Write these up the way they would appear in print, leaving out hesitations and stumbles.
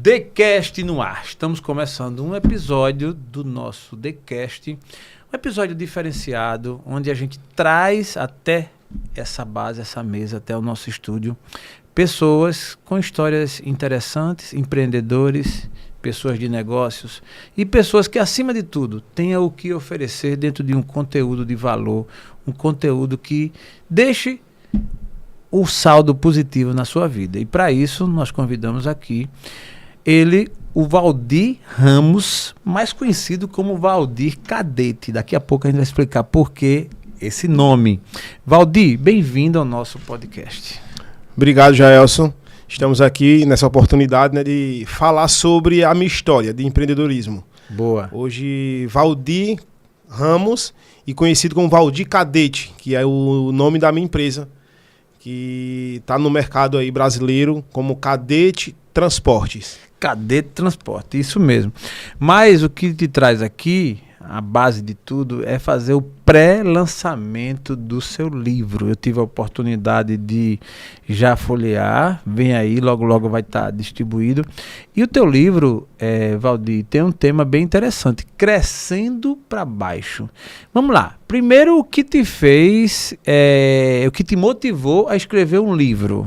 TheCast no ar. Estamos começando um episódio do nosso TheCast, um episódio diferenciado, onde a gente traz até essa base, essa mesa, até o nosso estúdio, pessoas com histórias interessantes, empreendedores, pessoas de negócios e pessoas que, acima de tudo, tenham o que oferecer dentro de um conteúdo de valor, um conteúdo que deixe o saldo positivo na sua vida. E para isso nós convidamos aqui ele, o Valdir Ramos, mais conhecido como Valdir Cadete. Daqui a pouco a gente vai explicar por que esse nome. Valdir, bem-vindo ao nosso podcast. Obrigado, Jaelson. Estamos aqui nessa oportunidade, de falar sobre a minha história de empreendedorismo. Boa. Hoje, Valdir Ramos, e conhecido como Valdir Cadete, que é o nome da minha empresa, que está no mercado aí brasileiro como Cadete Transportes. Cadete Transporte, isso mesmo. Mas o que te traz aqui, a base de tudo, é fazer o pré-lançamento do seu livro. Eu tive a oportunidade de já folhear, vem aí, logo logo vai estar distribuído. E o teu livro, Valdir, tem um tema bem interessante, Crescendo para Baixo. Vamos lá, primeiro o que te fez, o que te motivou a escrever um livro?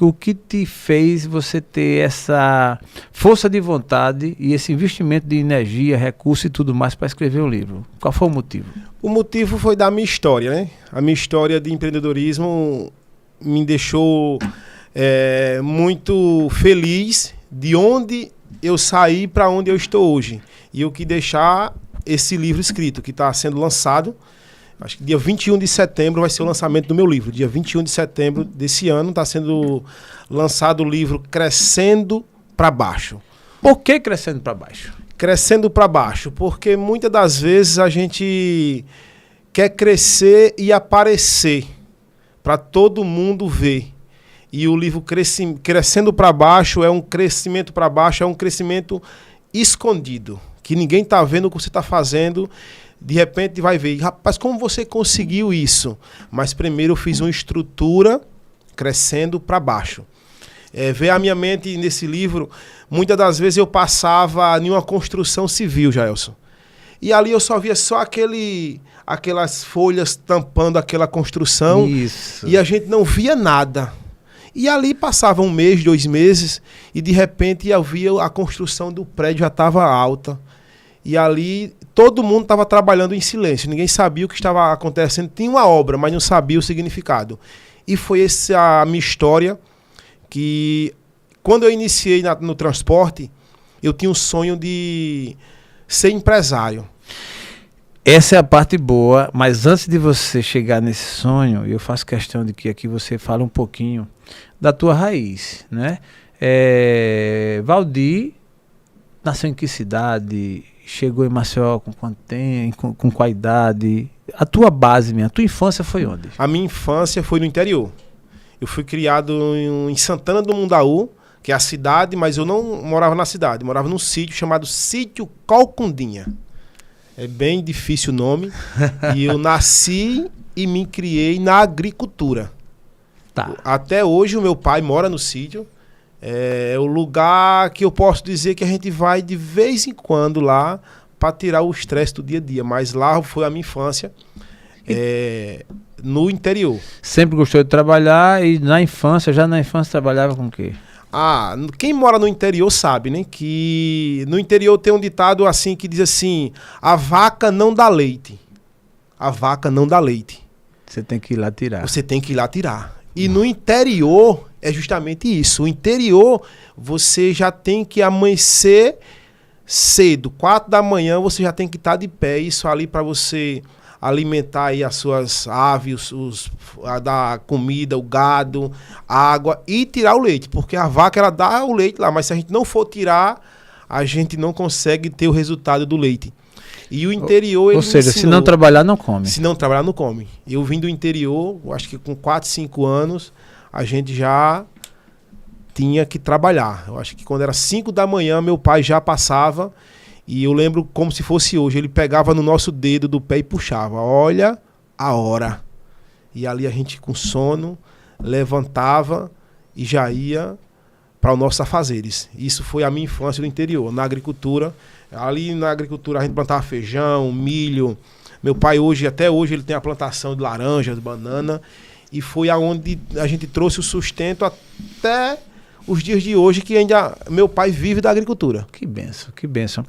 O que te fez você ter essa força de vontade e esse investimento de energia, recurso e tudo mais para escrever um livro? Qual foi o motivo? O motivo foi da minha história, A minha história de empreendedorismo me deixou muito feliz de onde eu saí para onde eu estou hoje. E eu quis deixar esse livro escrito, que está sendo lançado. Acho que dia 21 de setembro vai ser o lançamento do meu livro. Dia 21 de setembro desse ano está sendo lançado o livro Crescendo para Baixo. Por que Crescendo para Baixo? Crescendo para baixo, porque muitas das vezes a gente quer crescer e aparecer para todo mundo ver. E o livro Crescendo para Baixo é um crescimento para baixo, é um crescimento escondido, que ninguém está vendo o que você está fazendo. De repente vai ver, rapaz, como você conseguiu isso? Mas primeiro eu fiz uma estrutura crescendo para baixo. Ver a minha mente nesse livro, muitas das vezes eu passava em uma construção civil, Jaelson. E ali eu só via só aquelas folhas tampando aquela construção. Isso. E a gente não via nada. E ali passava um mês, 2 meses, e de repente eu via a construção do prédio já estava alta. E ali todo mundo estava trabalhando em silêncio, ninguém sabia o que estava acontecendo. Tinha uma obra, mas não sabia o significado. E foi essa a minha história, que quando eu iniciei no transporte, eu tinha um sonho de ser empresário. Essa é a parte boa, mas antes de você chegar nesse sonho, eu faço questão de que aqui você fale um pouquinho da tua raiz, né? Valdir nasceu em que cidade? Chegou em Maceió com quanto tempo? Com qual idade? A tua base mesmo, a tua infância foi onde? A minha infância foi no interior. Eu fui criado em Santana do Mundaú, que é a cidade, mas eu não morava na cidade. Eu morava num sítio chamado Sítio Calcundinha. É bem difícil o nome. E eu nasci e me criei na agricultura. Tá. Até hoje o meu pai mora no sítio. É o lugar que eu posso dizer que a gente vai de vez em quando lá para tirar o estresse do dia a dia. Mas lá foi a minha infância. No interior. Sempre gostou de trabalhar e já na infância trabalhava com o quê? Quem mora no interior sabe, que no interior tem um ditado assim que diz assim: a vaca não dá leite. A vaca não dá leite. Você tem que ir lá tirar. Você tem que ir lá tirar. E no interior é justamente isso. O interior você já tem que amanhecer cedo. 4 da manhã você já tem que estar de pé. Isso ali para você alimentar aí as suas aves, dar comida, o gado, a água e tirar o leite, porque a vaca ela dá o leite lá, mas se a gente não for tirar, a gente não consegue ter o resultado do leite. E o interior... Ou seja, se não trabalhar, não come. Se não trabalhar, não come. Eu vim do interior, acho que com 4, 5 anos, a gente já tinha que trabalhar. Eu acho que quando era 5 da manhã, meu pai já passava. E eu lembro como se fosse hoje. Ele pegava no nosso dedo do pé e puxava. Olha a hora. E ali a gente com sono levantava e já ia para os nossos afazeres. Isso foi a minha infância no interior, na agricultura. Ali na agricultura a gente plantava feijão, milho. Meu pai até hoje, ele tem a plantação de laranjas, de banana. E foi aonde a gente trouxe o sustento até os dias de hoje, que ainda meu pai vive da agricultura. Que bênção, que bênção.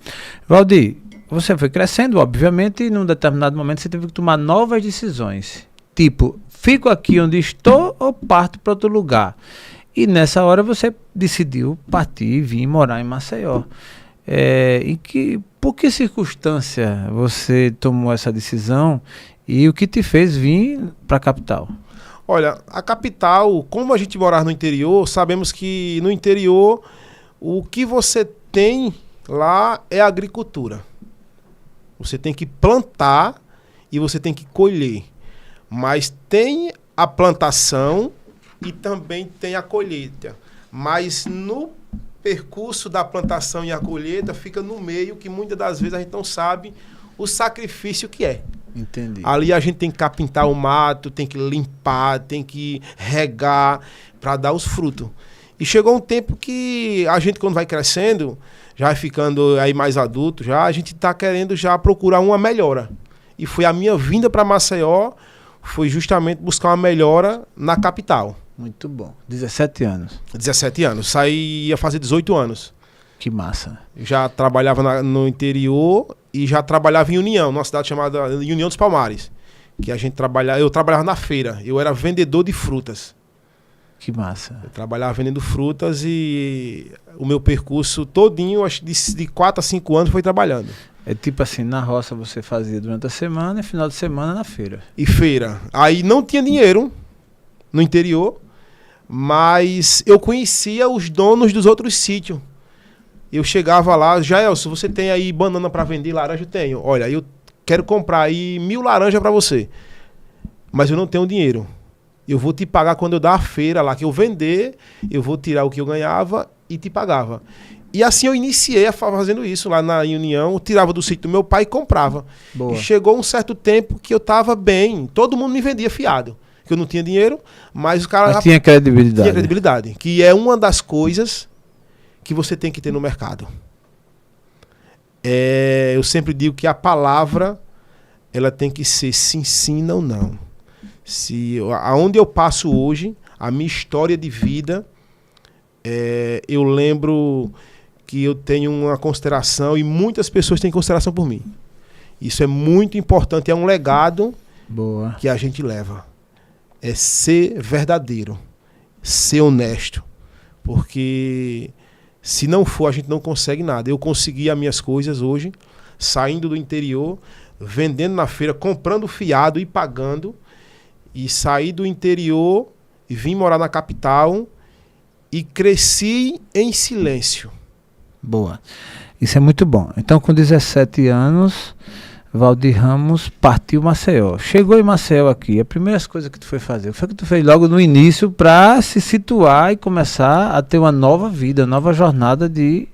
Valdir, você foi crescendo, obviamente, e num determinado momento você teve que tomar novas decisões. Tipo, fico aqui onde estou ou parto para outro lugar? E nessa hora você decidiu partir e vir morar em Maceió. Por que circunstância você tomou essa decisão e o que te fez vir para a capital? Olha, a capital, como a gente morar no interior, sabemos que no interior o que você tem lá é agricultura. Você tem que plantar e você tem que colher. Mas tem a plantação e também tem a colheita. Mas no percurso da plantação e a colheita fica no meio, que muitas das vezes a gente não sabe o sacrifício que é. Entendi. Ali a gente tem que capintar o mato, tem que limpar, tem que regar para dar os frutos. E chegou um tempo que a gente, quando vai crescendo, já vai ficando aí mais adulto, a gente está querendo já procurar uma melhora. E foi a minha vinda para Maceió, foi justamente buscar uma melhora na capital. Muito bom. 17 anos. 17 anos. Ia fazer 18 anos. Que massa. Já trabalhava no interior e já trabalhava em União, numa cidade chamada União dos Palmares. Que eu trabalhava na feira. Eu era vendedor de frutas. Que massa. Eu trabalhava vendendo frutas e o meu percurso todinho, acho que de 4 a 5 anos, foi trabalhando. É tipo assim, na roça você fazia durante a semana e final de semana na feira. E feira. Aí não tinha dinheiro no interior, mas eu conhecia os donos dos outros sítios. Eu chegava lá, Jaelson, você tem aí banana para vender, laranja? Eu tenho. Olha, eu quero comprar aí 1000 laranjas para você, mas eu não tenho dinheiro. Eu vou te pagar quando eu dar a feira lá, que eu vender, eu vou tirar o que eu ganhava e te pagava. E assim eu iniciei fazendo isso lá na União, eu tirava do sítio do meu pai e comprava. Boa. E chegou um certo tempo que eu tava bem, todo mundo me vendia fiado, que eu não tinha dinheiro, mas o cara... Mas tinha credibilidade. Tinha credibilidade, que é uma das coisas que você tem que ter no mercado. Eu sempre digo que a palavra, ela tem que ser sim, sim, não, não. Aonde eu passo hoje, a minha história de vida, eu lembro que eu tenho uma consideração e muitas pessoas têm consideração por mim. Isso é muito importante, é um legado Boa. Que a gente leva. É ser verdadeiro, ser honesto, porque se não for, a gente não consegue nada. Eu consegui as minhas coisas hoje, saindo do interior, vendendo na feira, comprando fiado e pagando, e saí do interior e vim morar na capital e cresci em silêncio. Boa. Isso é muito bom. Então, com 17 anos, Valdir Ramos partiu Maceió. Chegou em Maceió aqui. A primeira coisa que tu foi fazer, foi que tu fez logo no início para se situar e começar a ter uma nova vida, nova jornada de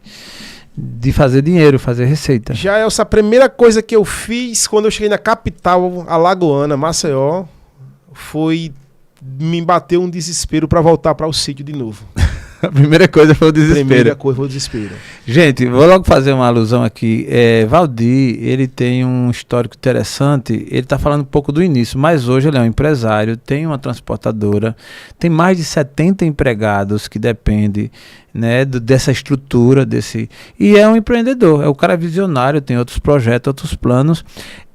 fazer dinheiro, fazer receita. Já essa primeira coisa que eu fiz quando eu cheguei na capital alagoana, Maceió, foi me bater um desespero para voltar para o sítio de novo. A primeira coisa foi o desespero. Primeira coisa foi o desespero. Gente, vou logo fazer uma alusão aqui. Valdir, ele tem um histórico interessante. Ele está falando um pouco do início, mas hoje ele é um empresário, tem uma transportadora, tem mais de 70 empregados que dependem, né, dessa estrutura, e é um empreendedor, é o cara visionário, tem outros projetos, outros planos.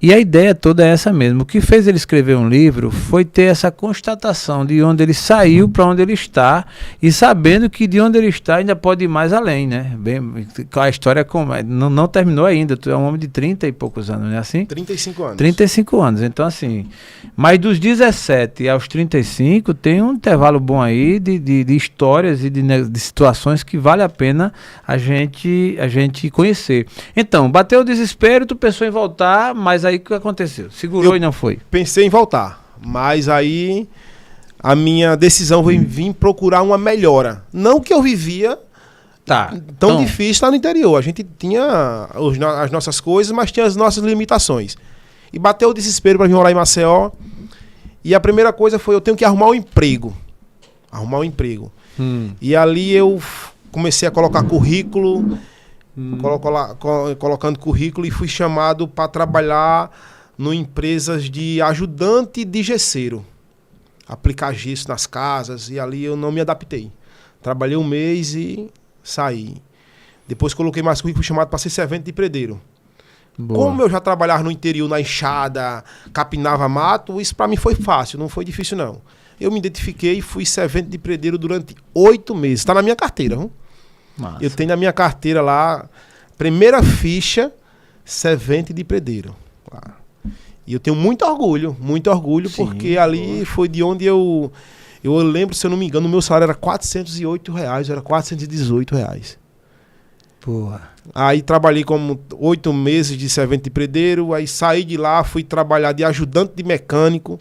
E a ideia toda é essa mesmo. O que fez ele escrever um livro foi ter essa constatação de onde ele saiu para onde ele está e sabendo que de onde ele está ainda pode ir mais além, né? A história não terminou ainda. Tu é um homem de 30 e poucos anos, não é assim? 35 anos. 35 anos. Então, assim, mas dos 17 aos 35 tem um intervalo bom aí de histórias e de situações que vale a pena a gente conhecer. Então, bateu o desespero, tu pensou em voltar, mas aí o que aconteceu? Segurou e não foi? Pensei em voltar, mas aí a minha decisão foi vir procurar uma melhora. Não que eu vivia tão difícil estar no interior. A gente tinha as nossas coisas, mas tinha as nossas limitações. E bateu o desespero para vir morar em Maceió. E a primeira coisa foi, eu tenho que arrumar um emprego. E ali eu comecei a colocar currículo, colocando currículo e fui chamado para trabalhar em empresas de ajudante de gesseiro. Aplicar gesso nas casas, e ali eu não me adaptei. Trabalhei um mês e saí. Depois coloquei mais currículo, fui chamado para ser servente de predeiro. Boa. Como eu já trabalhava no interior, na enxada, capinava mato, isso para mim foi fácil, não foi difícil não. Eu me identifiquei e fui servente de predeiro durante 8 meses. Está na minha carteira. Eu tenho na minha carteira lá, primeira ficha, servente de predeiro. E eu tenho muito orgulho, sim, porque ali foi de onde eu lembro, se eu não me engano, o meu salário era R$408, era R$418. Porra. Aí trabalhei como 8 meses de servente de predeiro, aí saí de lá, fui trabalhar de ajudante de mecânico,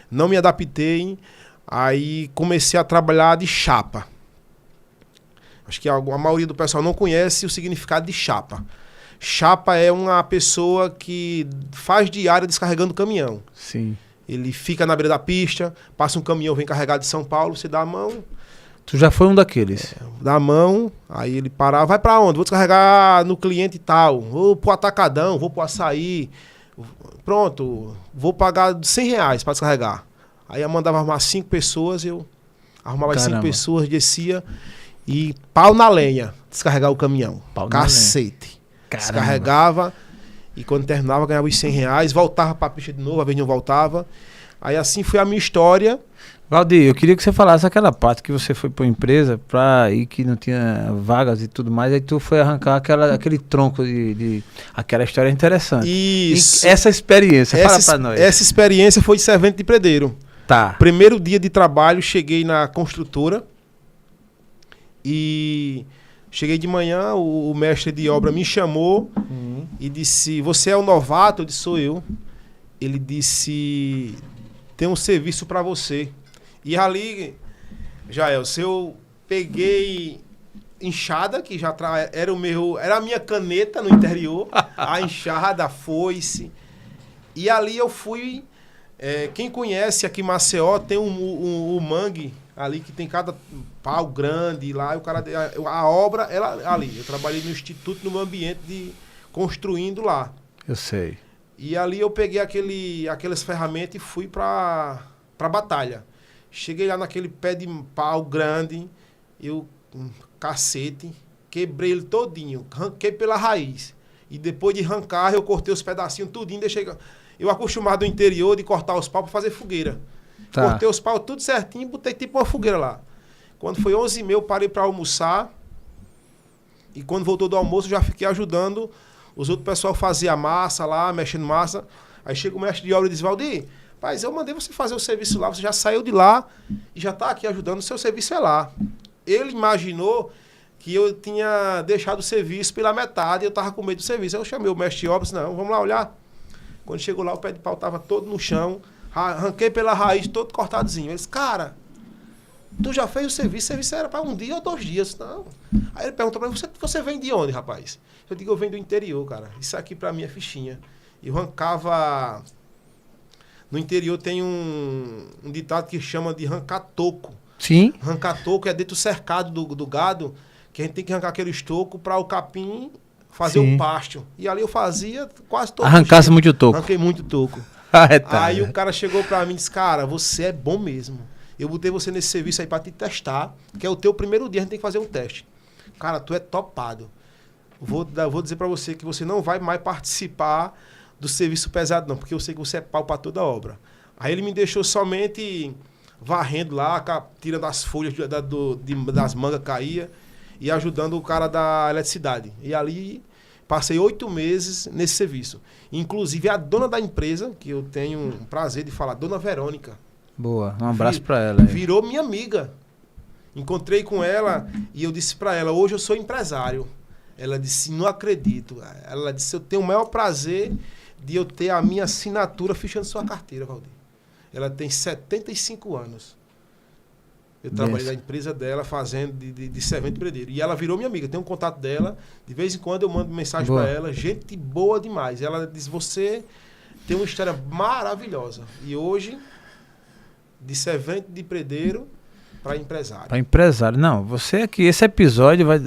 não me adaptei, aí comecei a trabalhar de chapa. Acho que a maioria do pessoal não conhece o significado de chapa. Chapa é uma pessoa que faz diária descarregando caminhão. Sim. Ele fica na beira da pista, passa um caminhão, vem carregado de São Paulo, você dá a mão. Tu já foi um daqueles? Dá a mão, aí ele parar, vai pra onde? Vou descarregar no cliente tal, vou pro atacadão, vou pro açaí. Pronto, vou pagar R$100 pra descarregar. Aí eu mandava arrumar 5 pessoas, eu arrumava as 5 pessoas, descia e pau na lenha, descarregar o caminhão. Cacete. Descarregava e quando terminava ganhava os R$100, voltava pra pista de novo, às vezes não voltava. Aí assim foi a minha história. Valdir, eu queria que você falasse aquela parte que você foi para uma empresa e que não tinha vagas e tudo mais, aí tu foi arrancar aquele tronco aquela história interessante. Isso. E essa experiência, fala para nós. Essa experiência foi de servente de predeiro. Tá. Primeiro dia de trabalho, cheguei na construtora e cheguei de manhã, o mestre de obra me chamou e disse, você é um novato? Eu disse, sou eu. Ele disse, tem um serviço para você. E ali, Jael, se eu peguei enxada, que já era a minha caneta no interior, a enxada, a foice. E ali eu fui, quem conhece aqui em Maceió, tem um mangue ali que tem cada pau grande lá, e o cara, a obra, ela ali. Eu trabalhei no Instituto, no ambiente construindo lá. Eu sei. E ali eu peguei aquelas ferramentas e fui pra batalha. Cheguei lá naquele pé de pau grande, cacete, quebrei ele todinho, arranquei pela raiz. E depois de arrancar, eu cortei os pedacinhos tudinho, deixei... Eu acostumado no interior de cortar os paus para fazer fogueira. Tá. Cortei os paus tudo certinho e botei tipo uma fogueira lá. Quando foi 11h30, eu parei para almoçar. E quando voltou do almoço, já fiquei ajudando os outros pessoal fazer a massa lá, mexendo massa. Aí chega o mestre de obra e diz, Valdir, Mas eu mandei você fazer o serviço lá, você já saiu de lá e já está aqui ajudando, o seu serviço é lá. Ele imaginou que eu tinha deixado o serviço pela metade e eu estava com medo do serviço. Eu chamei o mestre de obras, não, vamos lá olhar. Quando chegou lá, o pé de pau estava todo no chão, arranquei pela raiz, todo cortadozinho. Ele disse, cara, tu já fez o serviço era para 1 dia ou 2 dias. Não. Aí ele perguntou para mim, você vem de onde, rapaz? Eu digo, eu venho do interior, cara. Isso aqui para mim é fichinha. Eu arrancava... No interior tem um ditado que chama de arrancar toco. Sim. Arrancar toco é dentro do cercado do gado, que a gente tem que arrancar aquele estoco para o capim fazer o pasto. E ali eu fazia quase todo dia. Arrancasse muito toco. Arranquei muito toco. Aí o cara chegou para mim e disse, cara, você é bom mesmo. Eu botei você nesse serviço aí para te testar, que é o teu primeiro dia, a gente tem que fazer um teste. Cara, tu é topado. Vou dizer para você que você não vai mais participar do serviço pesado não, porque eu sei que você é pau para toda obra. Aí ele me deixou somente varrendo lá, tirando as folhas das mangas caía e ajudando o cara da eletricidade. E ali passei 8 meses nesse serviço. Inclusive a dona da empresa, que eu tenho um prazer de falar, Dona Verônica. Boa, um abraço para ela. Aí. Virou minha amiga. Encontrei com ela e eu disse para ela, hoje eu sou empresário. Ela disse, não acredito. Ela disse, eu tenho o maior prazer de eu ter a minha assinatura fichando sua carteira, Valdir. Ela tem 75 anos. Eu trabalhei na empresa dela fazendo de servente predeiro. E ela virou minha amiga. Tem um contato dela. De vez em quando eu mando mensagem para ela. Gente boa demais. Ela diz, você tem uma história maravilhosa. E hoje, de servente de predeiro para empresário. Para empresário. Não, você aqui, esse episódio vai.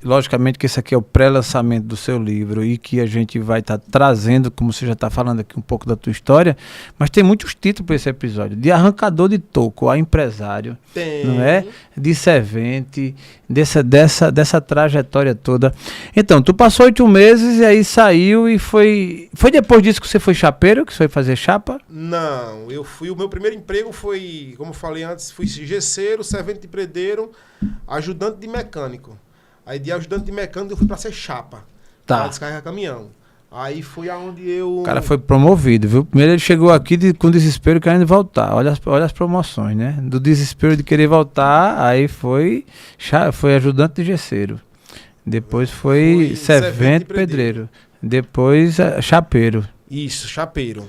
Logicamente que esse aqui é o pré-lançamento do seu livro e que a gente vai estar trazendo, como você já está falando aqui, um pouco da tua história, mas tem muitos títulos para esse episódio. De arrancador de toco a empresário, não é? De servente, dessa trajetória toda. Então, tu passou 8 meses e aí saiu e foi. Foi depois disso que você foi chapeiro, que você foi fazer chapa? Não, o meu primeiro emprego foi, como eu falei antes, fui gesseiro, servente de predeiro, ajudante de mecânico. Aí de ajudante de mecânico eu fui para ser chapa, para descarregar caminhão. Aí foi aonde eu... O cara foi promovido, viu? Primeiro ele chegou aqui com desespero querendo voltar. Olha as promoções, né? Do desespero de querer voltar, aí foi ajudante de gesseiro. Depois foi servente pedreiro. Depois chapeiro. Isso, chapeiro.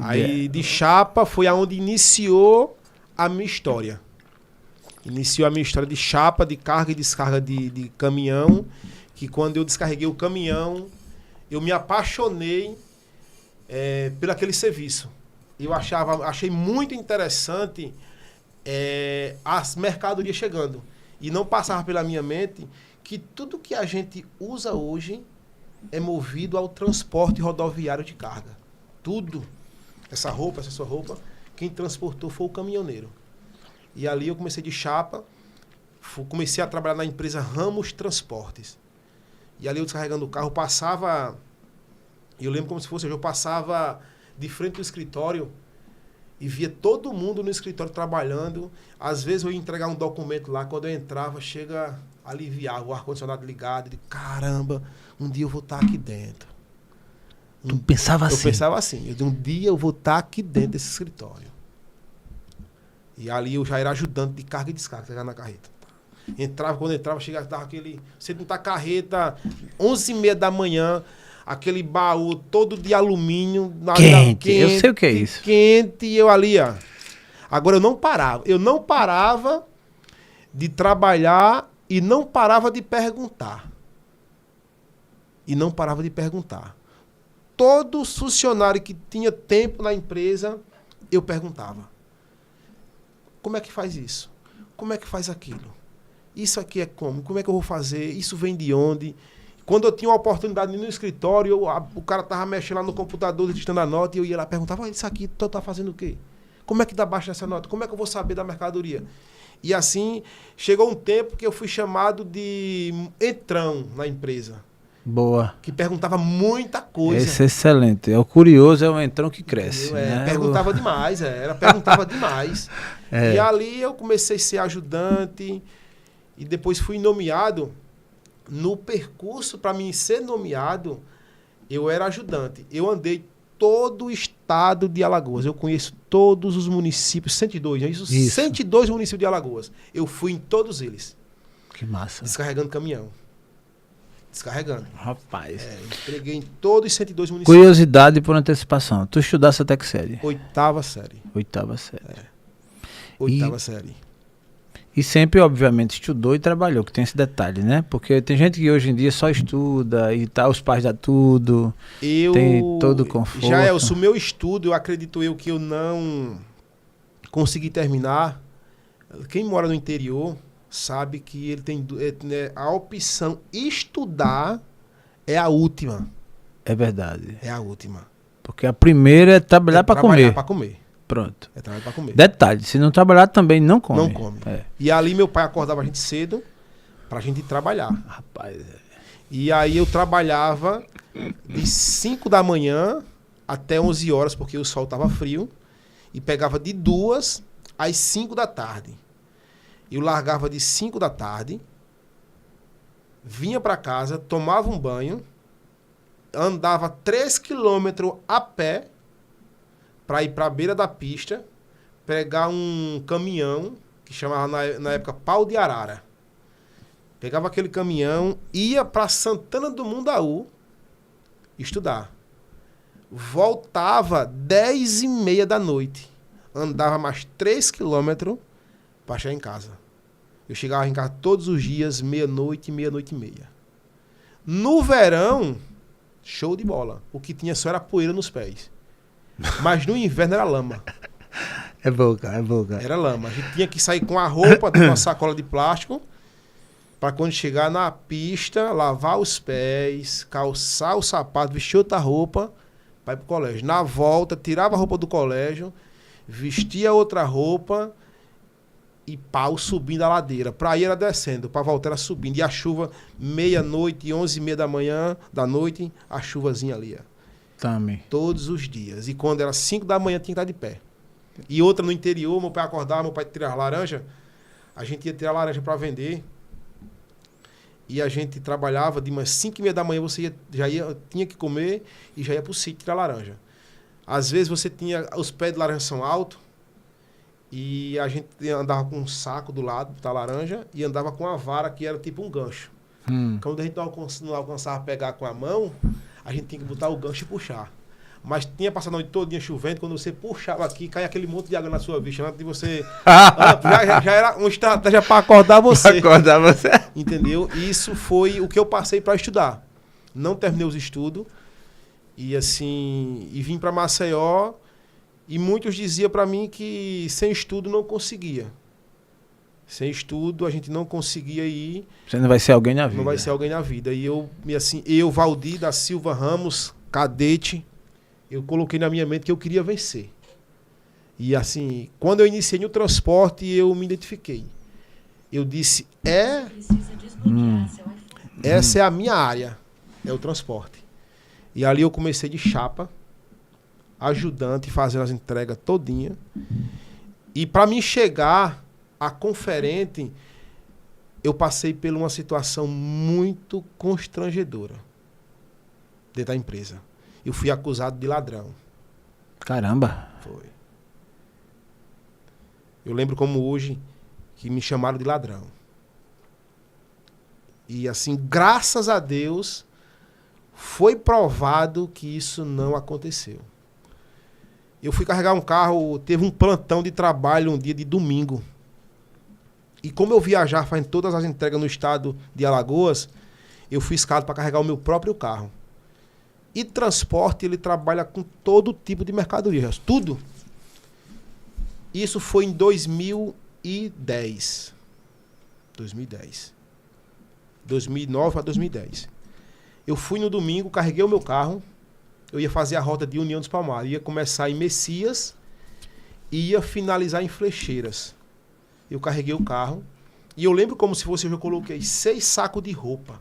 Aí de chapa foi aonde iniciou a minha história. Iniciou a minha história de chapa, de carga e descarga de caminhão. Que quando eu descarreguei o caminhão, eu me apaixonei por aquele serviço. Eu achei muito interessante as mercadorias chegando. E não passava pela minha mente que tudo que a gente usa hoje é movido ao transporte rodoviário de carga. Tudo. Essa sua roupa, quem transportou foi o caminhoneiro. E ali eu comecei de chapa, comecei a trabalhar na empresa Ramos Transportes. E ali eu descarregando o carro, eu lembro como se fosse, eu passava de frente do escritório e via todo mundo no escritório trabalhando. Às vezes eu ia entregar um documento lá, quando eu entrava, chega a aliviar, o ar-condicionado ligado, de caramba, um dia eu vou estar aqui dentro. Tu pensava assim? Eu pensava assim, um dia eu vou estar aqui dentro desse escritório. E ali eu já era ajudante de carga e descarga na carreta. Quando entrava, chegava, tava aquele... Você não tá carreta, 11h30 da manhã, aquele baú todo de alumínio. Quente, eu sei o que é isso. Quente, e eu ali, ó. Agora eu não parava de trabalhar e não parava de perguntar. Todo funcionário que tinha tempo na empresa, eu perguntava. Como é que faz isso? Como é que faz aquilo? Isso aqui é como? Como é que eu vou fazer? Isso vem de onde? Quando eu tinha uma oportunidade de ir no escritório, o cara tava mexendo lá no computador, digitando a nota, e eu ia lá e perguntava, isso aqui tu tá fazendo o quê? Como é que dá baixa nessa nota? Como é que eu vou saber da mercadoria? E assim, chegou um tempo que eu fui chamado de entrão na empresa. Boa. Que perguntava muita coisa. Esse é excelente. É o curioso, é o entrão que cresce. Né? Perguntava demais, perguntava demais. E ali eu comecei a ser ajudante e depois fui nomeado. No percurso para mim ser nomeado, eu era ajudante. Eu andei todo o estado de Alagoas. Eu conheço todos os municípios, 102, não é isso? 102 municípios de Alagoas. Eu fui em todos eles. Que massa. Descarregando caminhão. Rapaz. Entreguei em todos os 102 municípios. Curiosidade por antecipação. Tu estudasse até que série? Oitava série. Oitava série. E sempre, obviamente, estudou e trabalhou, que tem esse detalhe, né? Porque tem gente que hoje em dia só estuda e tá, os pais dão tudo. Tem todo o conforto. O meu estudo, eu acredito que eu não consegui terminar. Quem mora no interior sabe que ele tem a opção estudar é a última. É verdade. É a última. Porque a primeira é trabalhar para comer. Para comer. Pronto. É trabalhar para comer. Detalhe, se não trabalhar também não come. Não come. E ali meu pai acordava a gente cedo pra gente ir trabalhar. Rapaz. E aí eu trabalhava de 5 da manhã até 11 horas, porque o sol estava frio, e pegava de 2 às 5 da tarde. Eu largava de 5 da tarde, vinha para casa, tomava um banho, andava 3 quilômetros a pé para ir para a beira da pista, pegar um caminhão, que chamava na época Pau de Arara. Pegava aquele caminhão, ia para Santana do Mundaú estudar. Voltava 10h30 da noite. Andava mais 3 quilômetros para chegar em casa. Eu chegava em casa todos os dias, meia-noite, meia-noite e meia. No verão, show de bola. O que tinha só era poeira nos pés. Mas no inverno era lama. É boca, é boca. Era lama. A gente tinha que sair com a roupa de uma sacola de plástico para quando chegar na pista, lavar os pés, calçar o sapato, vestir outra roupa para ir pro colégio. Na volta, tirava a roupa do colégio, vestia outra roupa e pau subindo a ladeira. Para ir era descendo, para voltar era subindo. E a chuva, meia-noite, 11h30 da noite, a chuvazinha ali. Também. Todos os dias. E quando era 5 da manhã, tinha que estar de pé. E outra no interior, meu pai acordava, meu pai tirar laranja. A gente ia tirar laranja para vender. E a gente trabalhava de umas 5h30 da manhã, você tinha que comer e já ia pro sítio tirar laranja. Às vezes você tinha, os pés de laranja são altos, e a gente andava com um saco do lado da laranja e andava com uma vara que era tipo um gancho. Quando a gente não alcançava a pegar com a mão, a gente tinha que botar o gancho e puxar. Mas tinha passado a noite todinha chovendo, quando você puxava aqui, caía aquele monte de água na sua vista, antes de você... já era uma estratégia para acordar você. Pra acordar você. Entendeu? Isso foi o que eu passei para estudar. Não terminei os estudos. E assim, e vim para Maceió, e muitos diziam para mim que sem estudo não conseguia. Sem estudo a gente não conseguia ir. Você não vai ser alguém na vida. Não vai ser alguém na vida. E eu, Valdir da Silva Ramos, cadete, eu coloquei na minha mente que eu queria vencer. E assim, quando eu iniciei no transporte, eu me identifiquei. Eu disse, essa é a minha área, é o transporte. E ali eu comecei de chapa, ajudante, fazendo as entregas todinha. E para mim chegar a conferente, eu passei por uma situação muito constrangedora dentro da empresa. Eu fui acusado de ladrão. Caramba. Foi. Eu lembro como hoje que me chamaram de ladrão. E assim, graças a Deus, foi provado que isso não aconteceu. Eu fui carregar um carro, teve um plantão de trabalho um dia de domingo. E como eu viajar fazendo todas as entregas no estado de Alagoas, eu fui escalado para carregar o meu próprio carro. E transporte, ele trabalha com todo tipo de mercadorias, tudo. Isso foi em 2010. 2009 para 2010. Eu fui no domingo, carreguei o meu carro, eu ia fazer a rota de União dos Palmares, ia começar em Messias e ia finalizar em Flecheiras. Eu carreguei o carro e eu lembro como se fosse, eu coloquei 6 sacos de roupa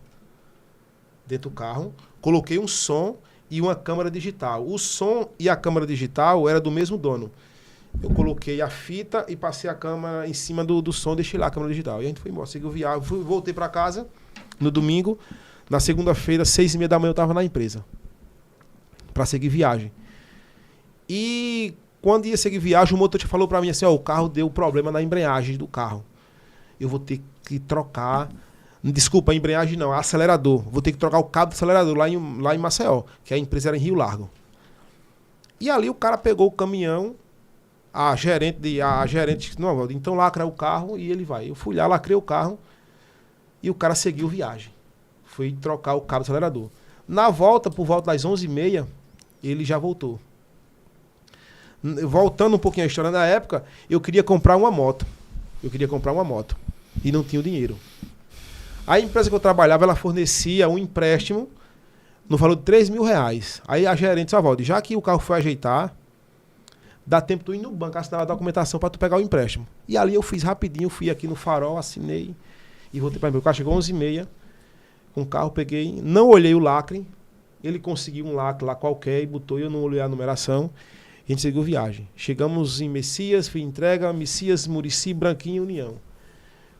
dentro do carro, coloquei um som e uma câmera digital. O som e a câmera digital era do mesmo dono. Eu coloquei a fita e passei a câmera em cima do som, deixei lá a câmera digital. E a gente foi embora, seguiu viagem, voltei para casa no domingo. Na segunda-feira, 6h30 da manhã, eu estava na empresa para seguir viagem. E quando ia seguir viagem, o motorista falou para mim assim, o carro deu problema na embreagem do carro. Eu vou ter que trocar... Desculpa, a embreagem não, acelerador. Vou ter que trocar o cabo do acelerador lá em Maceió, que a empresa era em Rio Largo. E ali o cara pegou o caminhão, a gerente disse, não, então lacra o carro e ele vai. Eu fui lá, lacrei o carro e o cara seguiu viagem. Fui trocar o cabo do acelerador. Na volta, por volta das 11h30, ele já voltou. Voltando um pouquinho à história, na época, eu queria comprar uma moto. E não tinha o dinheiro. A empresa que eu trabalhava, ela fornecia um empréstimo no valor de R$3.000. Aí a gerente disse, Valdir, já que o carro foi ajeitar, dá tempo de tu ir no banco, assinar a documentação para tu pegar o empréstimo. E ali eu fiz rapidinho, fui aqui no Farol, assinei e voltei para a empresa. O carro chegou 11h30, com o carro peguei, não olhei o lacre, ele conseguiu um lacre lá qualquer e botou, e eu não olhei a numeração, a gente seguiu viagem. Chegamos em Messias, fui entrega, Messias, Murici, Branquinho e União.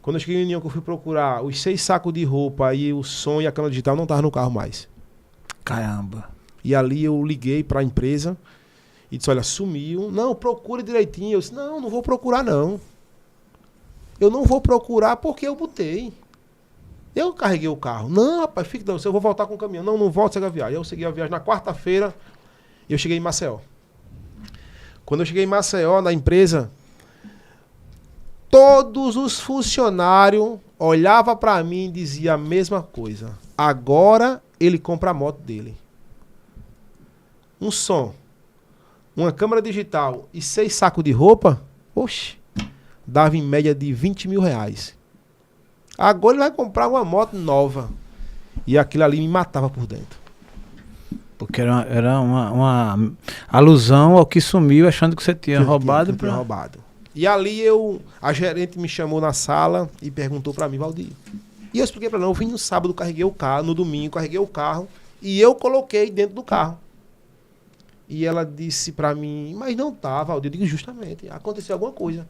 Quando eu cheguei em União, que eu fui procurar os 6 sacos de roupa e o som e a câmera digital, não estava no carro mais. Caramba. E ali eu liguei para a empresa e disse, olha, sumiu. Não, procure direitinho. Eu disse, não vou procurar não. Eu não vou procurar porque eu botei. Eu carreguei o carro. Não, rapaz, fica não, eu vou voltar com o caminhão. Não volto, segue a viagem. Eu segui a viagem na quarta-feira, eu cheguei em Maceió. Quando eu cheguei em Maceió, na empresa, todos os funcionários olhavam para mim e diziam a mesma coisa. Agora ele compra a moto dele. Um som, uma câmera digital e 6 sacos de roupa, Oxe, dava em média de 20 mil reais. Agora ele vai comprar uma moto nova. E aquilo ali me matava por dentro. Porque era uma alusão ao que sumiu, achando que você tinha roubado. Que eu tinha roubado. E ali a gerente me chamou na sala e perguntou pra mim, Valdir. E eu expliquei pra ela, eu vim no sábado, carreguei o carro, no domingo carreguei o carro e eu coloquei dentro do carro. E ela disse pra mim, mas não tá, Valdir. Eu digo, justamente, aconteceu alguma coisa.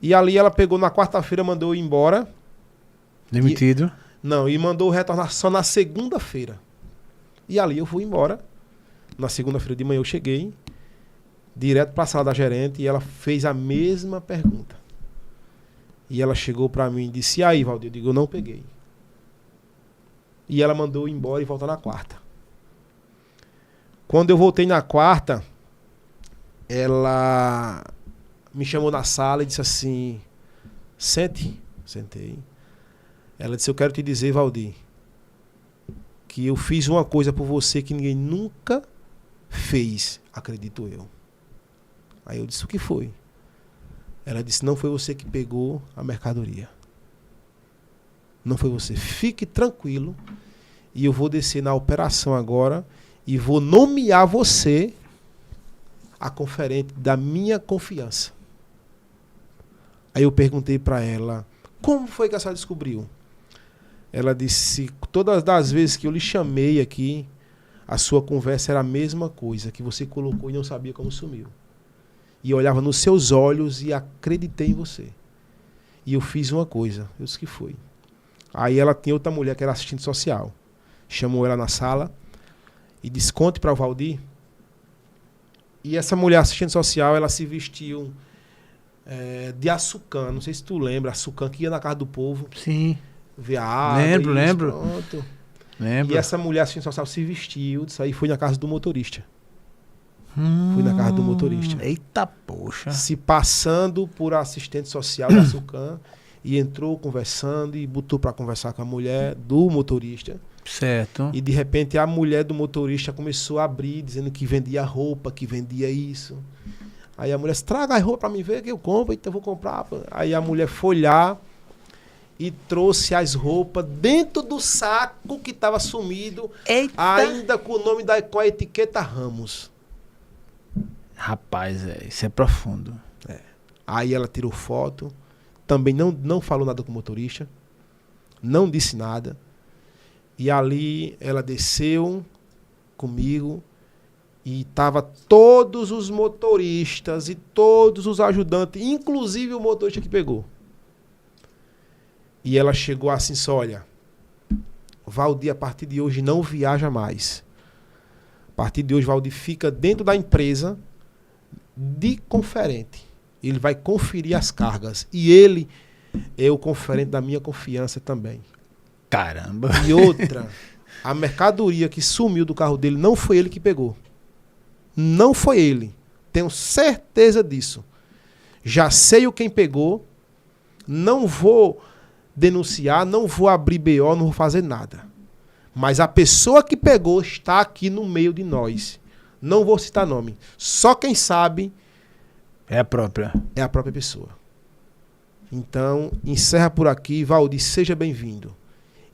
E ali ela pegou na quarta-feira, mandou eu ir embora. Demitido? E mandou retornar só na segunda-feira. E ali eu fui embora. Na segunda-feira de manhã eu cheguei, direto para a sala da gerente, e ela fez a mesma pergunta. E ela chegou para mim e disse, e aí, Valdir? Eu digo, eu não peguei. E ela mandou eu ir embora e voltar na quarta. Quando eu voltei na quarta, ela me chamou na sala e disse assim, sente. Sentei. Ela disse, eu quero te dizer, Valdir, que eu fiz uma coisa por você que ninguém nunca fez, acredito eu. Aí eu disse, o que foi? Ela disse, não foi você que pegou a mercadoria. Não foi você. Fique tranquilo e eu vou descer na operação agora e vou nomear você a conferente da minha confiança. Aí eu perguntei para ela, como foi que a senhora descobriu? Ela disse, todas as vezes que eu lhe chamei aqui, a sua conversa era a mesma coisa, que você colocou e não sabia como sumiu. E eu olhava nos seus olhos e acreditei em você. E eu fiz uma coisa, eu disse que foi. Aí ela tinha outra mulher que era assistente social. Chamou ela na sala e disse, conte para o Valdir. E essa mulher assistente social, ela se vestiu de açucã, não sei se tu lembra, açucã que ia na casa do povo. Sim. Ver a água. Lembro. Pronto. Lembro. E essa mulher assistente social se vestiu, disso aí foi na casa do motorista. Fui na casa do motorista. Eita, poxa. Se passando por assistente social da Sucan e entrou conversando e botou para conversar com a mulher do motorista. Certo. E de repente a mulher do motorista começou a abrir, dizendo que vendia roupa, que vendia isso. Aí a mulher disse, traga as roupas para mim ver que eu compro, então eu vou comprar. Aí a mulher foi lá e trouxe as roupas dentro do saco que estava sumido. Eita. Ainda com o nome com a etiqueta Ramos. Rapaz, isso é profundo. Aí ela tirou foto, também não falou nada com o motorista, não disse nada. E ali ela desceu comigo e tava todos os motoristas e todos os ajudantes, inclusive o motorista que pegou. E ela chegou assim, só, olha, Valdir a partir de hoje não viaja mais. A partir de hoje Valdir fica dentro da empresa de conferente. Ele vai conferir as cargas. E ele é o conferente da minha confiança também. Caramba. E outra, a mercadoria que sumiu do carro dele não foi ele que pegou. Não foi ele. Tenho certeza disso. Já sei o quem pegou. Não vou denunciar, não vou abrir BO, não vou fazer nada. Mas a pessoa que pegou está aqui no meio de nós. Não vou citar nome. Só quem sabe é a própria pessoa. Então, encerra por aqui. Valdir, seja bem-vindo.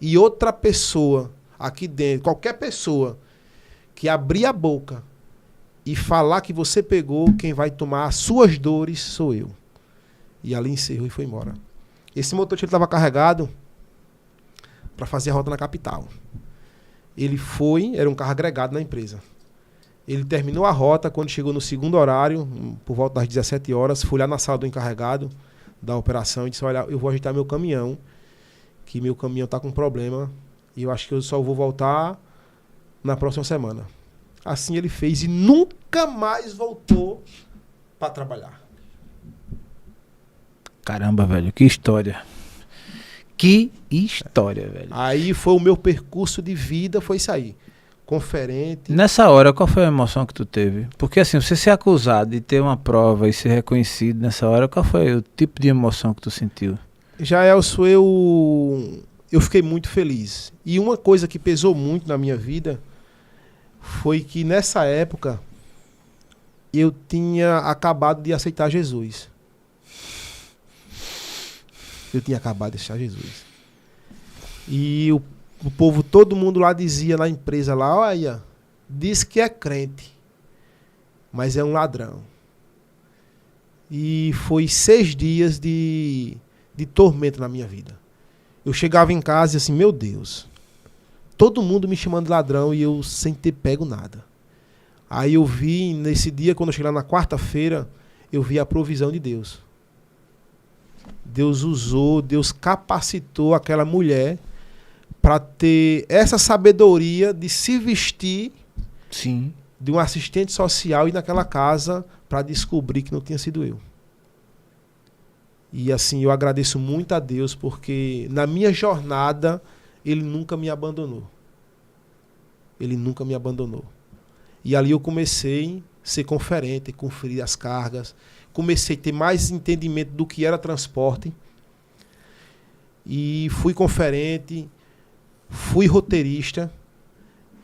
E outra pessoa aqui dentro, qualquer pessoa que abrir a boca e falar que você pegou, quem vai tomar as suas dores sou eu. E ali encerrou e foi embora. Esse motorista estava carregado para fazer a rota na capital. Ele foi, era um carro agregado na empresa. Ele terminou a rota, quando chegou no segundo horário, por volta das 17 horas, foi lá na sala do encarregado da operação e disse, olha, eu vou ajeitar meu caminhão, que meu caminhão está com problema e eu acho que eu só vou voltar na próxima semana. Assim ele fez e nunca mais voltou para trabalhar. Caramba, velho, que história. Que história, velho. Aí foi o meu percurso de vida, foi isso aí. Conferente. Nessa hora, qual foi a emoção que tu teve? Porque assim, você ser acusado de ter uma prova e ser reconhecido nessa hora, qual foi o tipo de emoção que tu sentiu? Jaelson, eu fiquei muito feliz. E uma coisa que pesou muito na minha vida foi que nessa época eu tinha acabado de aceitar Jesus. Eu tinha acabado de aceitar Jesus. E o povo, todo mundo lá dizia na empresa lá, olha, diz que é crente, mas é um ladrão. E foi 6 dias de tormento na minha vida. Eu chegava em casa e assim, meu Deus, todo mundo me chamando de ladrão e eu sem ter pego nada. Aí eu vi, nesse dia, quando eu cheguei lá na quarta-feira, eu vi a provisão de Deus. Deus usou, Deus capacitou aquela mulher para ter essa sabedoria de se vestir Sim. de um assistente social e ir naquela casa para descobrir que não tinha sido eu. E assim, eu agradeço muito a Deus, porque na minha jornada, Ele nunca me abandonou. Ele nunca me abandonou. E ali eu comecei a ser conferente, conferir as cargas, comecei a ter mais entendimento do que era transporte. E fui conferente, fui roteirista.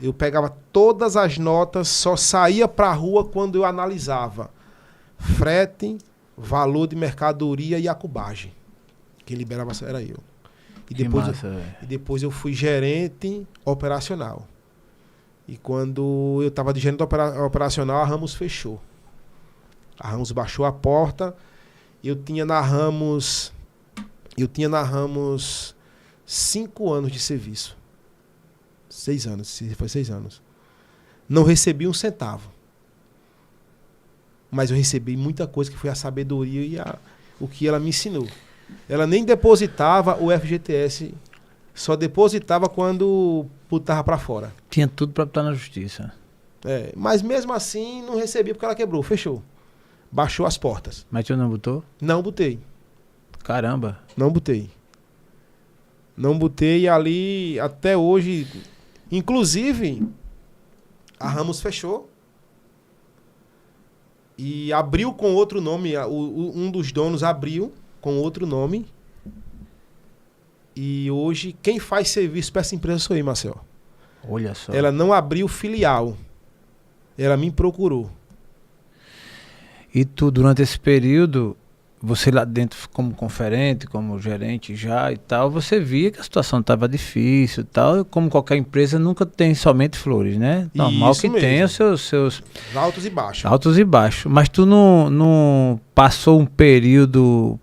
Eu pegava todas as notas, só saía para a rua quando eu analisava frete, valor de mercadoria e acubagem. Quem liberava era eu. E depois eu fui gerente operacional. E quando eu estava de gerente operacional, a Ramos fechou. A Ramos baixou a porta. Eu tinha na Ramos 5 anos de serviço. 6 anos, foi 6 anos. Não recebi um centavo. Mas eu recebi muita coisa, que foi a sabedoria e o que ela me ensinou. Ela nem depositava o FGTS, só depositava quando botava para fora. Tinha tudo para botar na justiça. Mas mesmo assim não recebi porque ela quebrou, fechou. Baixou as portas. Mas tu não botou? Não botei. Caramba. Não botei. Não botei ali até hoje. Inclusive, a Ramos fechou. E abriu com outro nome. Um dos donos abriu com outro nome. E hoje, quem faz serviço para essa empresa sou eu, Marcel. Olha só. Ela não abriu filial. Ela me procurou. E tu, durante esse período, você lá dentro como conferente, como gerente já e tal, você via que a situação estava difícil e tal. Como qualquer empresa, nunca tem somente flores, né? Normal Isso que mesmo. tenha os seus Altos e baixos. altos e baixos. Mas tu não passou um período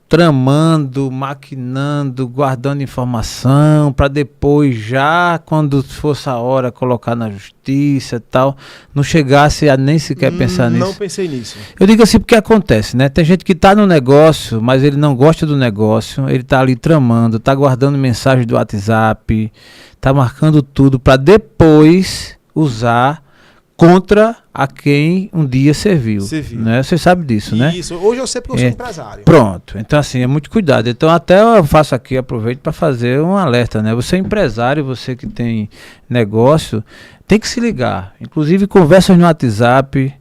tramando, maquinando, guardando informação, para depois, já quando fosse a hora, colocar na justiça e tal, não chegasse a nem sequer pensar nisso? Não pensei nisso. Eu digo assim porque acontece, né? Tem gente que tá no negócio, mas ele não gosta do negócio, ele tá ali tramando, tá guardando mensagem do WhatsApp, tá marcando tudo para depois usar contra a quem um dia serviu. Né? Você sabe disso, né? Isso. Hoje eu sei porque eu sou empresário. Pronto. Então, assim, é muito cuidado. Então, até eu faço aqui, aproveito para fazer um alerta, né? Você é empresário, você que tem negócio, tem que se ligar. Inclusive, conversas no WhatsApp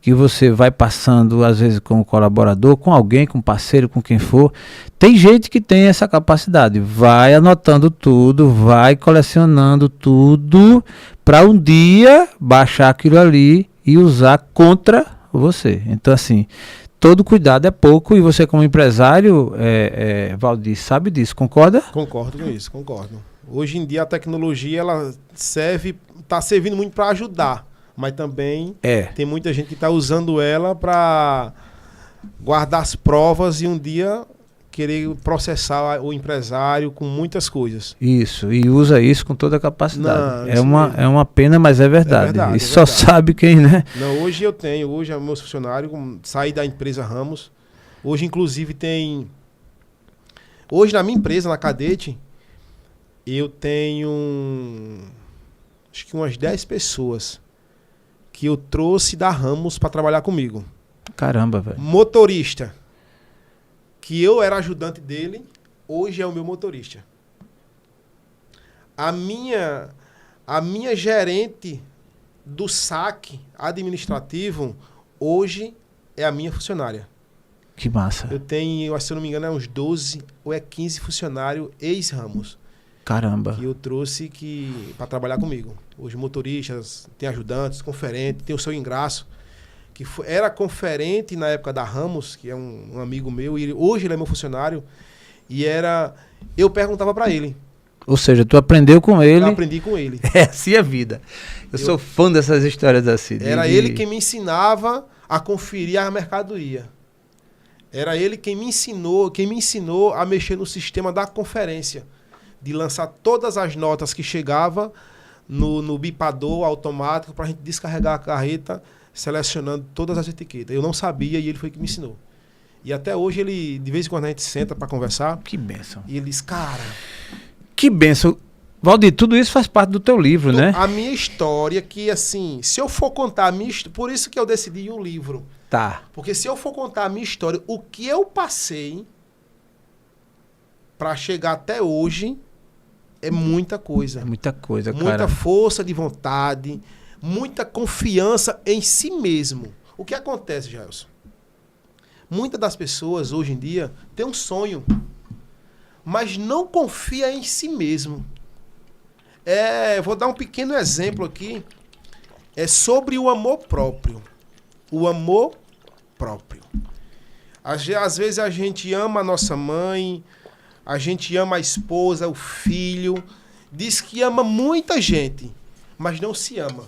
que você vai passando, às vezes, com o colaborador, com alguém, com parceiro, com quem for. Tem gente que tem essa capacidade. Vai anotando tudo, vai colecionando tudo, para um dia baixar aquilo ali e usar contra você. Então, assim, todo cuidado é pouco, e você como empresário, Valdir, sabe disso, concorda? Concordo com isso, concordo. Hoje em dia a tecnologia, ela está servindo muito para ajudar, mas também tem muita gente que está usando ela para guardar as provas e um dia querer processar o empresário com muitas coisas. Isso, e usa isso com toda a capacidade. Não, é uma pena, mas é verdade. E só sabe quem, né? Não, hoje é o meu funcionário, saí da empresa Ramos. Hoje, inclusive, hoje na minha empresa, na Cadete, eu tenho acho que umas 10 pessoas que eu trouxe da Ramos para trabalhar comigo. Caramba, velho. Motorista, que eu era ajudante dele, hoje é o meu motorista. A minha gerente do saque administrativo, hoje é a minha funcionária. Que massa. Eu tenho, se eu não me engano, uns 12 ou 15 funcionários ex-Ramos. Caramba. Que eu trouxe para trabalhar comigo. Hoje motoristas, tem ajudantes, conferente, tem o seu ingresso, era conferente na época da Ramos, que é um amigo meu, e hoje ele é meu funcionário, e eu perguntava para ele. Ou seja, tu aprendeu com ele. Eu aprendi com ele. É assim a vida. Eu sou fã dessas histórias assim. Era ele quem me ensinava a conferir a mercadoria. Era ele quem me ensinou a mexer no sistema da conferência, de lançar todas as notas que chegavam no bipador automático para a gente descarregar a carreta, selecionando todas as etiquetas. Eu não sabia e ele foi que me ensinou. E até hoje ele, de vez em quando a gente senta para conversar. Que bênção. E ele diz, cara... Que bênção. Valdir, tudo isso faz parte do teu livro, né? A minha história, que assim, se eu for contar a minha história, por isso que eu decidi um livro. Tá. Porque se eu for contar a minha história, o que eu passei para chegar até hoje, é muita coisa. É muita coisa, muita cara. Muita força de vontade, muita confiança em si mesmo. O que acontece, Jailson? Muitas das pessoas, hoje em dia, têm um sonho, mas não confia em si mesmo. Vou dar um pequeno exemplo aqui. É sobre o amor próprio. O amor próprio. Às vezes a gente ama a nossa mãe, a gente ama a esposa, o filho, diz que ama muita gente, mas não se ama.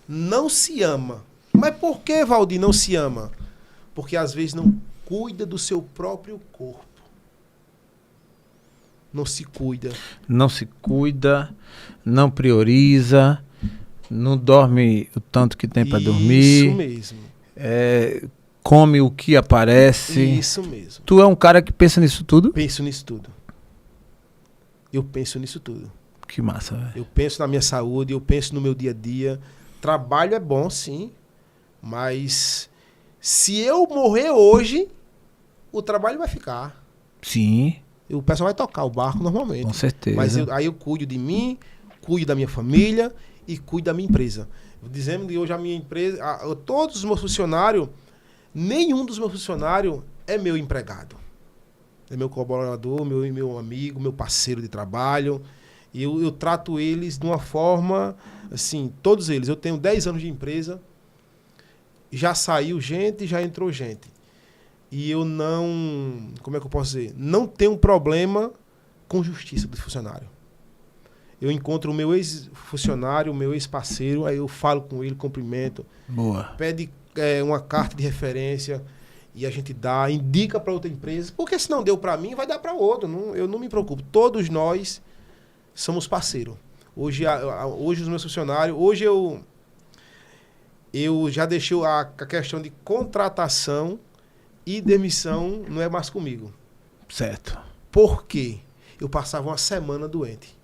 Não se ama. Mas por que, Valdir, não se ama? Porque às vezes não cuida do seu próprio corpo. Não se cuida. Não se cuida, não prioriza, não dorme o tanto que tem para dormir. Isso mesmo. Come o que aparece. Isso mesmo. Tu é um cara que pensa nisso tudo? Penso nisso tudo. Eu penso nisso tudo. Que massa, velho. Eu penso na minha saúde, eu penso no meu dia a dia. Trabalho é bom, sim. Mas se eu morrer hoje, o trabalho vai ficar. Sim. O pessoal vai tocar o barco normalmente. Com certeza. Mas aí eu cuido de mim, cuido da minha família e cuido da minha empresa. Dizendo que hoje a minha empresa, todos os meus funcionários, nenhum dos meus funcionários é meu empregado. É meu colaborador, meu amigo, meu parceiro de trabalho. E eu trato eles de uma forma, assim, todos eles. Eu tenho 10 anos de empresa, já saiu gente, já entrou gente. E eu não, como é que eu posso dizer? Não tenho problema com justiça do funcionário. Eu encontro o meu ex-funcionário, o meu ex-parceiro, aí eu falo com ele, cumprimento. Boa. Pede uma carta de referência e a gente dá, indica para outra empresa, porque se não deu para mim, vai dar para outro. Eu não me preocupo. Todos nós somos parceiros. Hoje os meus funcionários, hoje eu já deixei a questão de contratação e demissão não é mais comigo. Certo. Por quê? Eu passava uma semana doente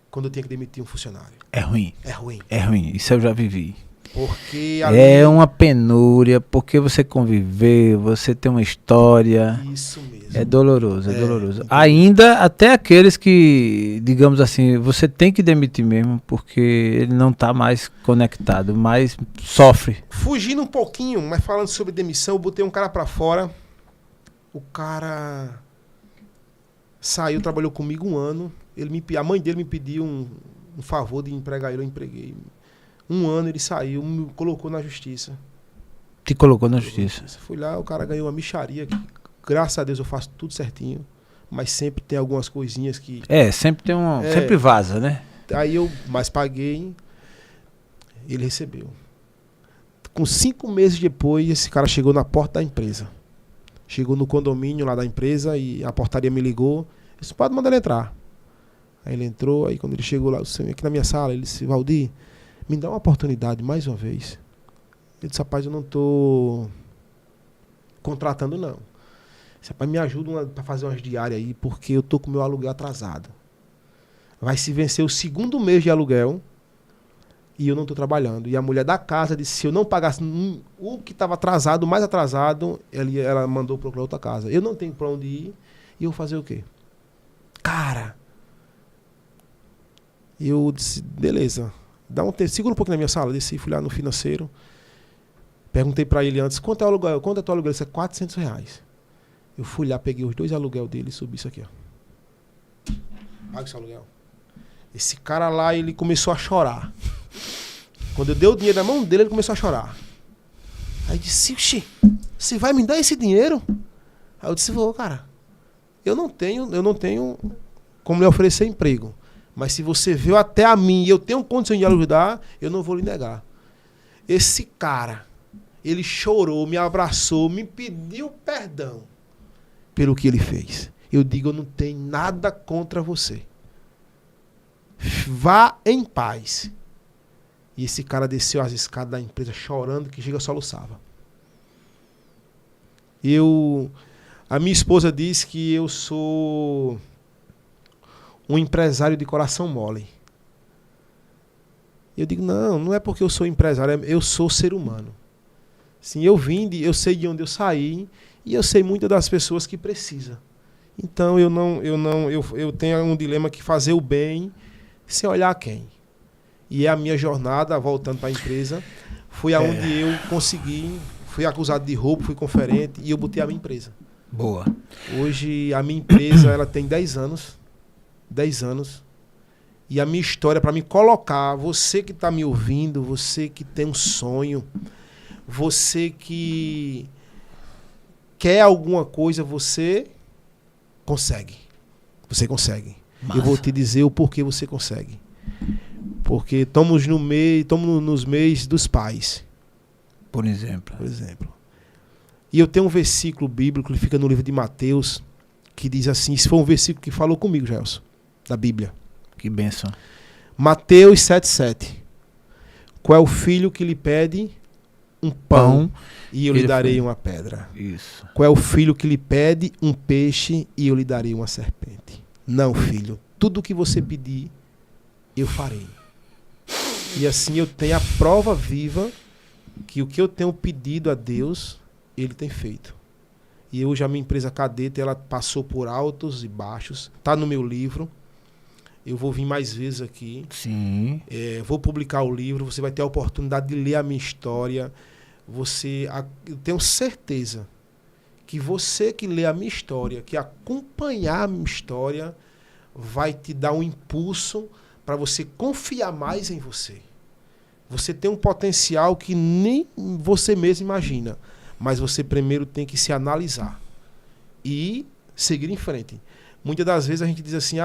quando eu tinha que demitir um funcionário. É ruim. É ruim. É ruim. Isso eu já vivi. Porque é uma penúria, porque você conviveu, você tem uma história. Isso mesmo. É doloroso, é doloroso. Ainda até aqueles que, digamos assim, você tem que demitir mesmo, porque ele não está mais conectado, mas sofre. Fugindo um pouquinho, mas falando sobre demissão, eu botei um cara para fora. O cara saiu, trabalhou comigo um ano. A mãe dele me pediu um favor de empregar ele, eu empreguei. Um ano ele saiu, me colocou na justiça. Te colocou na justiça. Fui lá, o cara ganhou uma mixaria. Graças a Deus eu faço tudo certinho. Mas sempre tem algumas coisinhas que... sempre tem sempre vaza, né? Aí mas paguei, ele recebeu. Com 5 meses depois, esse cara chegou na porta da empresa. Chegou no condomínio lá da empresa e a portaria me ligou. Eu disse, pode mandar ele entrar. Aí ele entrou, aí quando ele chegou lá, eu aqui na minha sala, ele disse, Valdir, me dá uma oportunidade mais uma vez. Ele disse, rapaz, eu não estou contratando, não. Disse, rapaz, me ajuda para fazer umas diárias aí, porque eu estou com o meu aluguel atrasado. Vai se vencer o 2º mês de aluguel e eu não estou trabalhando. E a mulher da casa disse, se eu não pagasse o que estava atrasado, o mais atrasado, ela mandou procurar outra casa. Eu não tenho para onde ir e eu vou fazer o quê? Cara, eu disse, beleza. Segura um pouco na minha sala, desci, fui lá no financeiro. Perguntei pra ele antes, quanto é o aluguel? Quanto é o teu aluguel? Isso é R$400. Eu fui lá, peguei os 2 aluguel dele e subi isso aqui, ó. Paga esse aluguel. Esse cara lá, ele começou a chorar. Quando eu dei o dinheiro na mão dele, ele começou a chorar. Aí disse, "Xi, você vai me dar esse dinheiro?" Aí eu disse, vou, cara. Eu não tenho como lhe oferecer emprego. Mas se você veio até a mim e eu tenho condição de lhe ajudar, eu não vou lhe negar. Esse cara, ele chorou, me abraçou, me pediu perdão pelo que ele fez. Eu digo, eu não tenho nada contra você. Vá em paz. E esse cara desceu as escadas da empresa chorando, que chega a soluçava. A minha esposa diz que eu sou um empresário de coração mole. Eu digo, não é porque eu sou empresário, eu sou ser humano. Sim, eu sei de onde eu saí e eu sei muitas das pessoas que precisam. Então eu tenho um dilema que fazer o bem sem olhar a quem. E a minha jornada, voltando para a empresa, foi aonde eu consegui, fui acusado de roubo, fui conferente e eu botei a minha empresa. Boa. Hoje a minha empresa ela tem 10 anos. 10 anos. E a minha história, para me colocar, você que está me ouvindo, você que tem um sonho, você que quer alguma coisa, você consegue. Você consegue. Massa. Eu vou te dizer o porquê você consegue. Porque estamos nos meios dos pais. Por exemplo. E eu tenho um versículo bíblico que fica no livro de Mateus, que diz assim, esse foi um versículo que falou comigo, Gelson, da Bíblia. Que bênção. Mateus 7,7. Qual é o filho que lhe pede um pão e eu lhe darei uma pedra? Isso. Qual é o filho que lhe pede um peixe e eu lhe darei uma serpente? Não, filho. Tudo o que você pedir, eu farei. E assim eu tenho a prova viva que o que eu tenho pedido a Deus, Ele tem feito. E hoje a minha empresa Cadete, ela passou por altos e baixos. Está no meu livro. Eu vou vir mais vezes aqui. Sim. Vou publicar o livro. Você vai ter a oportunidade de ler a minha história. Eu tenho certeza que você que lê a minha história, que acompanhar a minha história, vai te dar um impulso para você confiar mais em você. Você tem um potencial que nem você mesmo imagina. Mas você primeiro tem que se analisar e seguir em frente. Muitas das vezes a gente diz assim,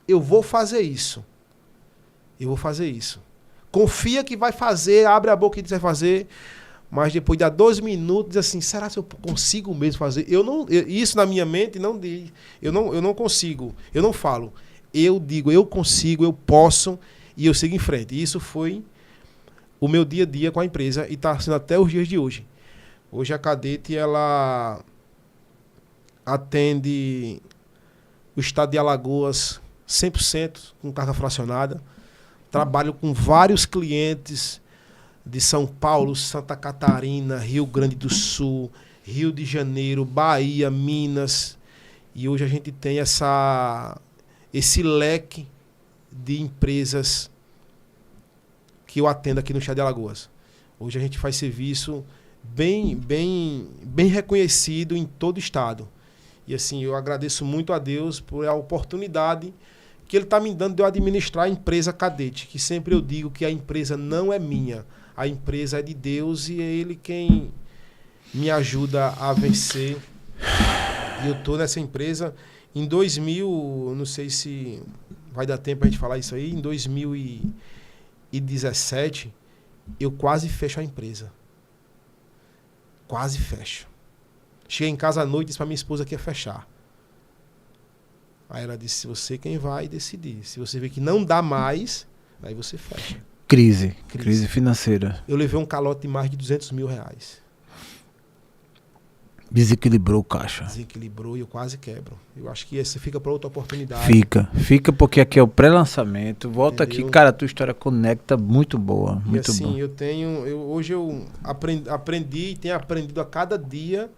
eu vou fazer isso. Eu vou fazer isso. Confia que vai fazer, abre a boca e diz vai fazer, mas depois de 2 minutos diz assim, será que eu consigo mesmo fazer? Isso na minha mente não diz. Eu não consigo, eu não falo. Eu digo, eu consigo, eu posso e eu sigo em frente. E isso foi o meu dia a dia com a empresa e está sendo até os dias de hoje. Hoje a Cadete, ela atende o estado de Alagoas 100% com carga fracionada. Trabalho com vários clientes de São Paulo, Santa Catarina, Rio Grande do Sul, Rio de Janeiro, Bahia, Minas. E hoje a gente tem esse leque de empresas que eu atendo aqui no estado de Alagoas. Hoje a gente faz serviço bem reconhecido em todo o estado. E assim, eu agradeço muito a Deus por a oportunidade que Ele está me dando de eu administrar a empresa Cadete, que sempre eu digo que a empresa não é minha, a empresa é de Deus e é Ele quem me ajuda a vencer. E eu estou nessa empresa em 2000, não sei se vai dar tempo a gente falar isso aí, em 2017, eu quase fecho a empresa. Quase fecho. Cheguei em casa à noite e disse para minha esposa que ia fechar. Aí ela disse, se você quem vai decidir. Se você vê que não dá mais, aí você fecha. Crise financeira. Eu levei um calote de mais de R$200 mil. Desequilibrou o caixa. Desequilibrou e eu quase quebro. Eu acho que esse fica para outra oportunidade. Fica porque aqui é o pré-lançamento. Volta Entendeu? Aqui, cara, a tua história conecta muito boa. Muito e assim, bom. Hoje eu aprendi e tenho aprendido a cada dia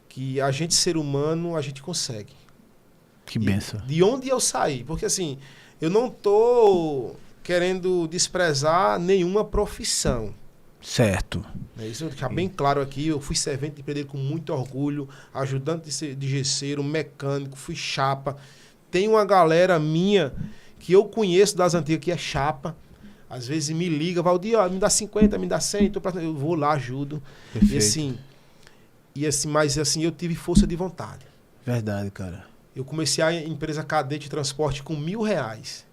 que a gente, ser humano, a gente consegue. Que benção. De onde eu saí? Porque assim, eu não tô querendo desprezar nenhuma profissão. Certo. Isso eu deixar bem claro aqui. Eu fui servente de pedreiro com muito orgulho, ajudante de gesseiro, mecânico, fui chapa. Tem uma galera minha que eu conheço das antigas que é chapa, Às vezes me liga, Valdir, ó, me dá 50, me dá 100, eu vou lá, ajudo. Perfeito. Mas assim, eu tive força de vontade. Verdade, cara. Eu comecei a empresa Cadete de Transporte com R$ 1.000.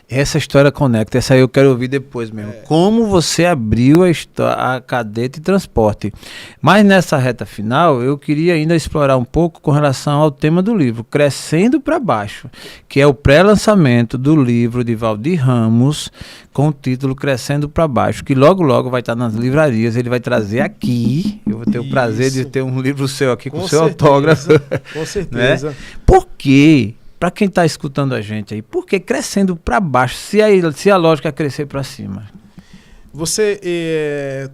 Essa história conecta, essa aí eu quero ouvir depois mesmo. Como você abriu a Cadete Transporte. Mas nessa reta final, eu queria ainda explorar um pouco com relação ao tema do livro, Crescendo para Baixo, que é o pré-lançamento do livro de Valdir Ramos, com o título Crescendo para Baixo, que logo logo vai estar nas livrarias, ele vai trazer aqui. Eu vou ter o prazer de ter um livro seu aqui com seu autógrafo. Com certeza. Né? Por quê? Para quem está escutando a gente aí, por que crescendo para baixo, se a lógica é crescer para cima? Você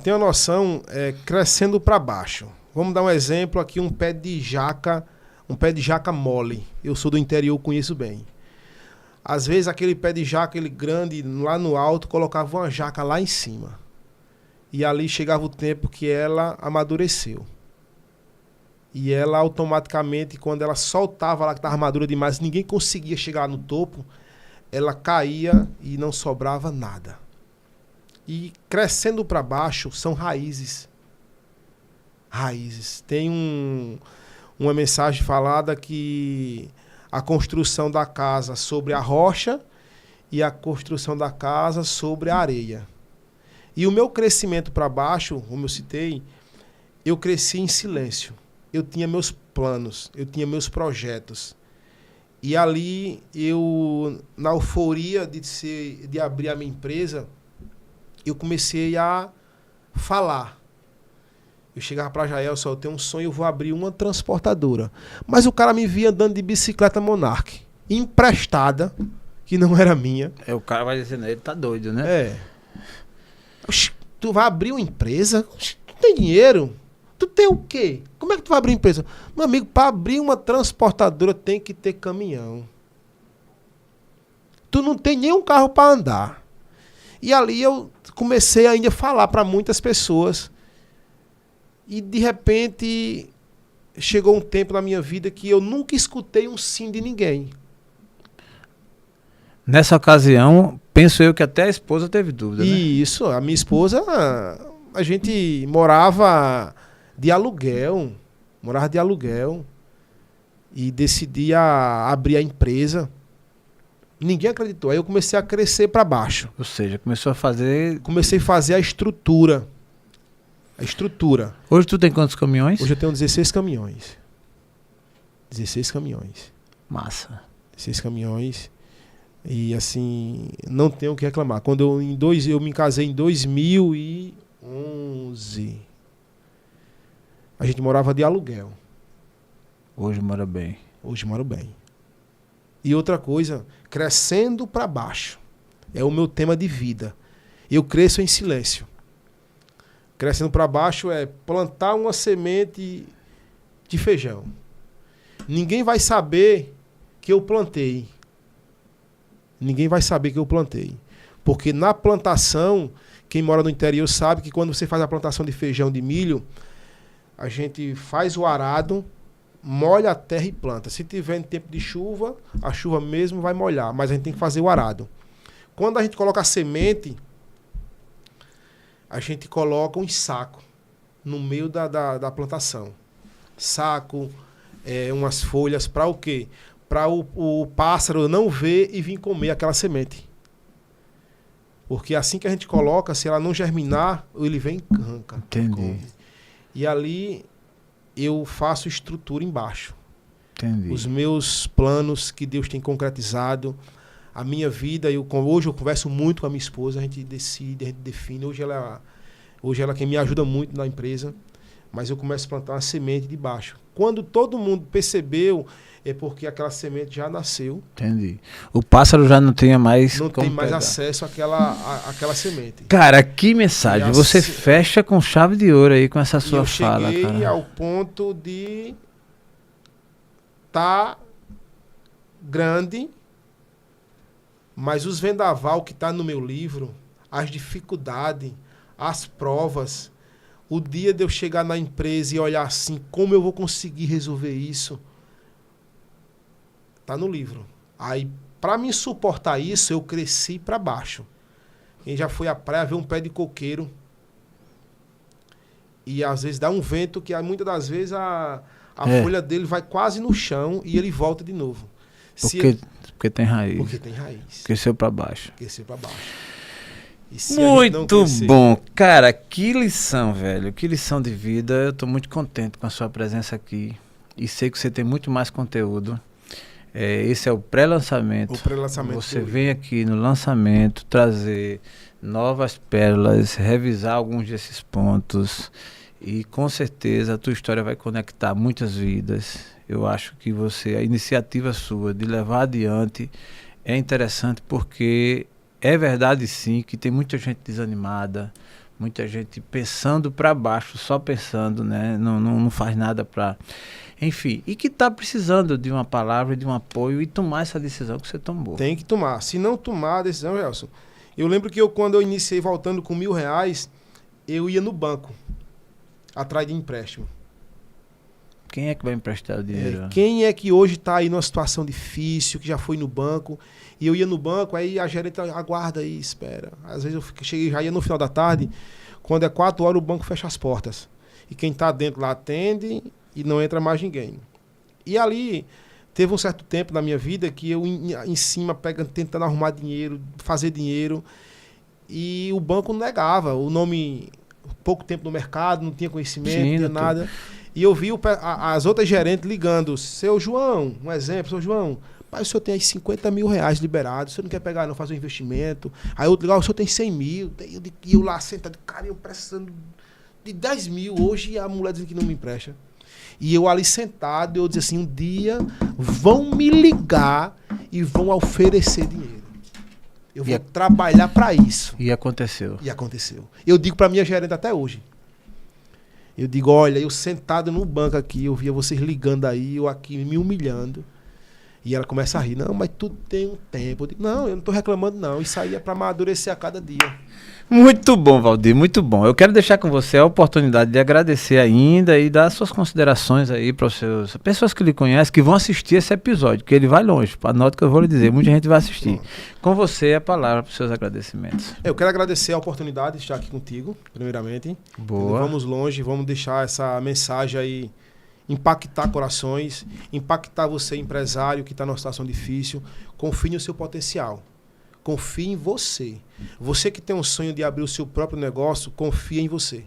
tem uma noção, crescendo para baixo. Vamos dar um exemplo aqui, um pé de jaca mole. Eu sou do interior, conheço bem. Às vezes aquele pé de jaca, ele grande, lá no alto, colocava uma jaca lá em cima. E ali chegava o tempo que ela amadureceu. E ela automaticamente, quando ela soltava lá que estava madura demais, ninguém conseguia chegar no topo, ela caía e não sobrava nada. E crescendo para baixo são raízes. Raízes. Tem uma mensagem falada que a construção da casa sobre a rocha e a construção da casa sobre a areia. E o meu crescimento para baixo, como eu citei, eu cresci em silêncio. Eu tinha meus planos, eu tinha meus projetos. E ali, na euforia de abrir a minha empresa, eu comecei a falar. Eu chegava para Jael, eu tenho um sonho, eu vou abrir uma transportadora. Mas o cara me via andando de bicicleta Monarch, emprestada, que não era minha. O cara vai dizendo, ele tá doido, né? Oxi, tu vai abrir uma empresa? Oxi, tu tem dinheiro? Tu tem o quê? Como é que tu vai abrir empresa? Meu amigo, para abrir uma transportadora tem que ter caminhão. Tu não tem nenhum carro para andar. E ali eu comecei ainda a falar para muitas pessoas. E de repente chegou um tempo na minha vida que eu nunca escutei um sim de ninguém. Nessa ocasião, penso eu que até a esposa teve dúvida, né? Isso, a minha esposa, a gente morava de aluguel, e decidi abrir a empresa. Ninguém acreditou. Aí eu comecei a crescer para baixo. Ou seja, começou a fazer... Comecei a fazer a estrutura. Hoje tu tem quantos caminhões? Hoje eu tenho 16 caminhões. 16 caminhões. Massa. 16 caminhões. E assim, não tenho o que reclamar. Quando eu me casei em 2011. A gente morava de aluguel. Hoje mora bem. Hoje moro bem. E outra coisa, crescendo para baixo. É o meu tema de vida. Eu cresço em silêncio. Crescendo para baixo é plantar uma semente de feijão. Ninguém vai saber que eu plantei. Ninguém vai saber que eu plantei. Porque na plantação, quem mora no interior sabe que quando você faz a plantação de feijão, de milho, a gente faz o arado, molha a terra e planta. Se tiver em tempo de chuva, a chuva mesmo vai molhar, mas a gente tem que fazer o arado. Quando a gente coloca a semente, a gente coloca um saco no meio da plantação. Saco, umas folhas, para o quê? Para o pássaro não ver e vir comer aquela semente. Porque assim que a gente coloca, se ela não germinar, ele vem e arranca. Entendi. Come. E ali eu faço estrutura embaixo. Entendi. Os meus planos que Deus tem concretizado, a minha vida, hoje eu converso muito com a minha esposa, a gente decide, a gente define. Hoje ela é quem me ajuda muito na empresa, mas eu começo a plantar uma semente de baixo. Quando todo mundo percebeu, é porque aquela semente já nasceu. Entendi. O pássaro já não tinha mais não como tem mais pegar acesso àquela semente. Cara, que mensagem. Você fecha com chave de ouro aí com essa sua fala, cara. Eu cheguei ao ponto de tá grande, mas os vendaval que tá no meu livro, as dificuldades, as provas, o dia de eu chegar na empresa e olhar assim, como eu vou conseguir resolver isso, tá no livro. Aí, para me suportar isso, eu cresci para baixo. Quem já foi à praia vê um pé de coqueiro. E às vezes dá um vento que muitas das vezes a folha dele vai quase no chão e ele volta de novo. Porque tem raiz. Porque tem raiz. Cresceu para baixo. Cresceu para baixo. E se Muito bom. Cara, que lição, velho. Que lição de vida. Eu tô muito contente com a sua presença aqui. E sei que você tem muito mais conteúdo. Esse é o pré-lançamento. O pré-lançamento. Você vem aqui no lançamento trazer novas pérolas, revisar alguns desses pontos. E com certeza a tua história vai conectar muitas vidas. Eu acho que a iniciativa sua de levar adiante é interessante porque é verdade sim que tem muita gente desanimada, muita gente pensando para baixo, só pensando, né? Não faz nada para... Enfim, e que está precisando de uma palavra, de um apoio e tomar essa decisão que você tomou. Tem que tomar. Se não tomar a decisão, Gelson... Eu lembro que quando eu iniciei voltando com R$1.000, eu ia no banco, atrás de empréstimo. Quem é que vai emprestar o dinheiro? Quem é que hoje está aí numa situação difícil, que já foi no banco, e eu ia no banco, aí a gerente aguarda aí, espera. Às vezes eu cheguei, já ia no final da tarde, quando é 4 horas o banco fecha as portas. E quem está dentro lá atende e não entra mais ninguém. E ali teve um certo tempo na minha vida que eu em cima tentando arrumar dinheiro, fazer dinheiro, e o banco negava. O nome, pouco tempo no mercado, não tinha conhecimento, não tinha nada. E eu vi as outras gerentes ligando. Seu João, um exemplo, seu João, pai, o senhor tem aí R$50.000 liberados, o senhor não quer pegar não, fazer um investimento. Aí outro ligou, o senhor tem 100 mil. E eu lá sentado, cara, eu precisando de 10 mil hoje, e a mulher dizendo que não me empresta. E eu ali sentado, eu disse assim, um dia vão me ligar e vão oferecer dinheiro. Eu vou trabalhar para isso. E aconteceu. E aconteceu. Eu digo para minha gerente até hoje. Eu digo, olha, eu sentado no banco aqui, eu via vocês ligando aí, eu aqui me humilhando. E ela começa a rir. Não, mas tudo tem um tempo. Eu digo, não, eu não estou reclamando não. Isso aí é para amadurecer a cada dia. Muito bom, Valdir, muito bom. Eu quero deixar com você a oportunidade de agradecer ainda e dar suas considerações aí para as pessoas que lhe conhecem, que vão assistir esse episódio, que ele vai longe. Anota que eu vou lhe dizer, muita gente vai assistir. Com você a palavra para os seus agradecimentos. Eu quero agradecer a oportunidade de estar aqui contigo, primeiramente. Boa. Vamos longe, vamos deixar essa mensagem aí impactar corações, impactar você, empresário, que está numa situação difícil. Confie no seu potencial. Confie em você. Você que tem um sonho de abrir o seu próprio negócio, confie em você.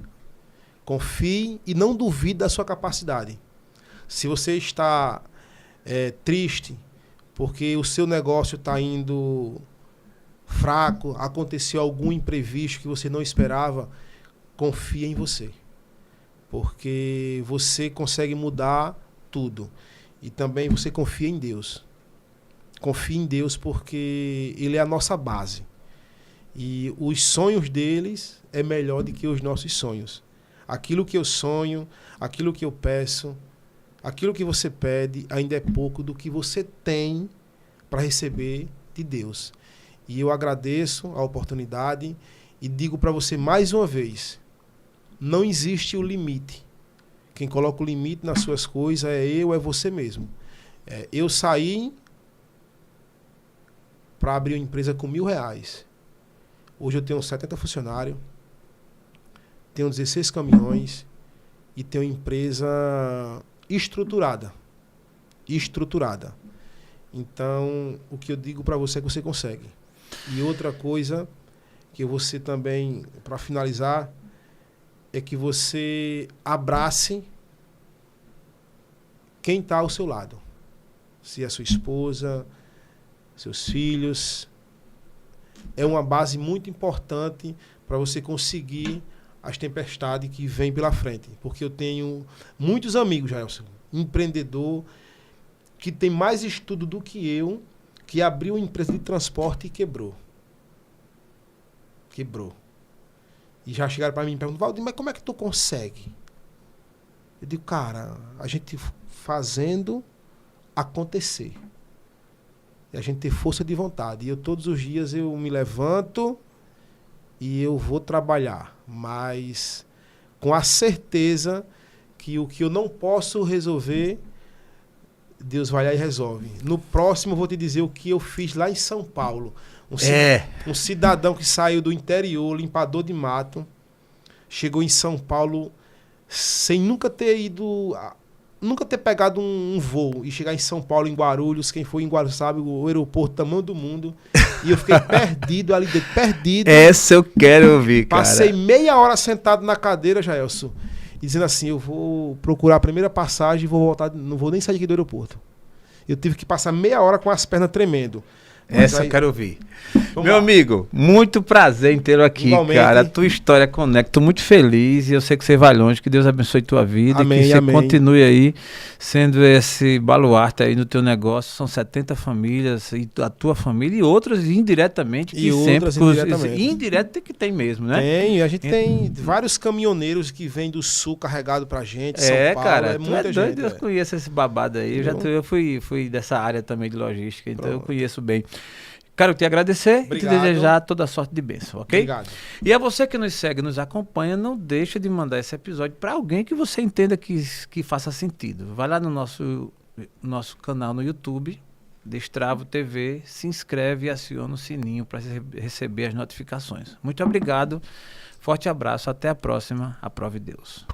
Confie e não duvide da sua capacidade. Se você está triste porque o seu negócio está indo fraco, aconteceu algum imprevisto que você não esperava, confie em você. Porque você consegue mudar tudo. E também você confia em Deus. Confie em Deus porque Ele é a nossa base. E os sonhos deles é melhor do que os nossos sonhos. Aquilo que eu sonho, aquilo que eu peço, aquilo que você pede ainda é pouco do que você tem para receber de Deus. E eu agradeço a oportunidade e digo para você mais uma vez, não existe o limite. Quem coloca o limite nas suas coisas é você mesmo. Eu saí para abrir uma empresa com R$1.000. Hoje eu tenho 70 funcionários, tenho 16 caminhões e tenho uma empresa estruturada. Estruturada. Então, o que eu digo para você é que você consegue. E outra coisa que você também, para finalizar, é que você abrace quem está ao seu lado. Se é sua esposa, seus filhos. É uma base muito importante para você conseguir as tempestades que vêm pela frente. Porque eu tenho muitos amigos, Gelson, empreendedor, que tem mais estudo do que eu, que abriu uma empresa de transporte e quebrou. Quebrou. E já chegaram para mim e perguntaram, Valdir, mas como é que tu consegue? Eu digo, cara, a gente fazendo acontecer. E a gente ter força de vontade. E eu todos os dias eu me levanto e eu vou trabalhar. Mas com a certeza que o que eu não posso resolver, Deus vai lá e resolve. No próximo eu vou te dizer o que eu fiz lá em São Paulo. Um cidadão que saiu do interior, limpador de mato, chegou em São Paulo sem nunca ter pegado um voo e chegar em São Paulo, em Guarulhos. Quem foi em Guarulhos sabe, o aeroporto tamanho do mundo. E eu fiquei perdido ali dentro, perdido. Essa eu quero ouvir, cara. Passei meia hora sentado na cadeira, Jaelson, e dizendo assim, eu vou procurar a primeira passagem e vou voltar, não vou nem sair aqui do aeroporto. Eu tive que passar meia hora com as pernas tremendo. Essa eu quero ouvir. Meu amigo, muito prazer em tê-lo aqui, igualmente, cara. A tua história conecta. Tô muito feliz e eu sei que você vai longe. Que Deus abençoe tua vida. Amém, que você amém. continue aí sendo esse baluarte aí no teu negócio. São 70 famílias, e a tua família e outras indiretamente. E outras indiretamente. Indireto que tem mesmo, né? Tem, a gente tem vários caminhoneiros que vêm do sul carregado pra gente, São Paulo, cara, é muita doido, gente. eu conheço esse babado aí. Eu fui dessa área também de logística, então eu conheço bem. Quero te agradecer Obrigado. E te desejar toda a sorte de bênção, ok? Obrigado. E a você que nos segue, nos acompanha, não deixa de mandar esse episódio para alguém que você entenda que faça sentido. Vai lá no nosso canal no YouTube, Destravo TV, se inscreve e aciona o sininho para receber as notificações. Muito obrigado, forte abraço, até a próxima. Aprove Deus.